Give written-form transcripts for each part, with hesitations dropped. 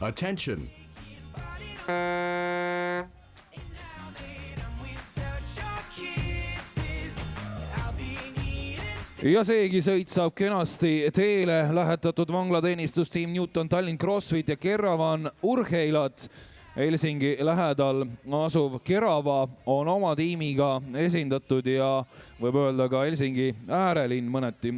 Attention. Ja seegi sõit saab kenasti teele lähetatud vanglateenistus Team Newton Tallinn CrossFit ja Keravan Urheilat. Helsingi lähedal asuv Kerava on oma tiimiga esindatud ja võib öelda ka Helsingi äärelinn mõneti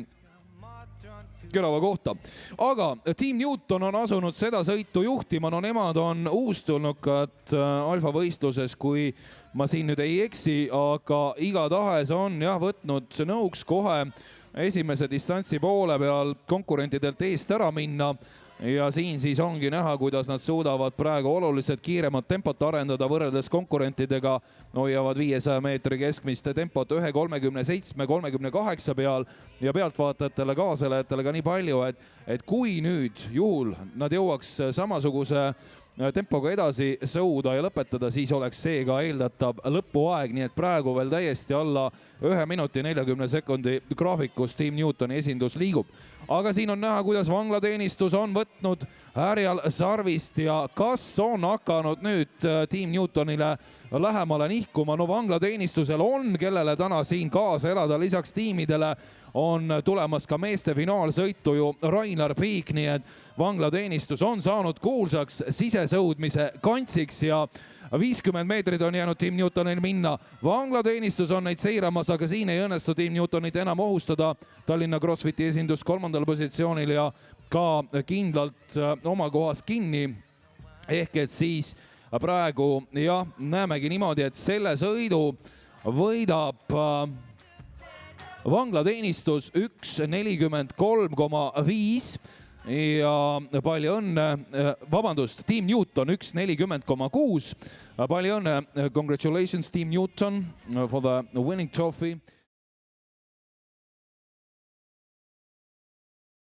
Kerava kohta. Aga Team Newton on asunud seda sõitu juhtima, no nemad on uustulnukad alfavõistluses, kui ma siin nüüd ei eksi, aga igatahes on võtnud nõuks kohe esimese distantsi poole peal konkurentidelt eest ära minna. Ja siin siis ongi näha, kuidas nad suudavad praegu oluliselt kiiremat tempot arendada võrreldes konkurentidega. Hoiavad 500 meetri keskmist tempot 1.37-38 peal ja pealtvaatajatele kaasalejatele ka nii palju, et kui nüüd juhul nad jõuaks samasuguse tempoga edasi sõuda ja lõpetada, siis oleks see ka eeldatav lõpuaeg, nii et praegu veel täiesti alla 1 minuti 40 sekundi graafikus Team Newtoni esindus liigub. Aga siin on näha, kuidas vanglateenistus on võtnud härjal sarvist ja kas on hakanud nüüd Team Newtonile lähemale nihkuma. No vanglateenistusel on, kellele täna siin kaasa elada, lisaks tiimidele on tulemas ka meeste finaalsõitu ju Rainar Piik, nii et vanglateenistus on saanud kuulsaks sisesõudmise kantsiks ja 50 meetrit on jäänud Team Newtonil minna. Vanglateenistus on neid seiramas, aga siin ei õnnestu Team Newtonit enam ohustada. Tallinna CrossFiti esindus 3. positsioonil ja ka kindlalt oma kohas kinni. Ehk et siis praegu näemegi niimoodi, et selle sõidu võidab vanglateenistus 1.43,5 ja palju õnne, vabandust, Team Newton 1.40,6. Palju õnne, congratulations Team Newton for the winning trophy.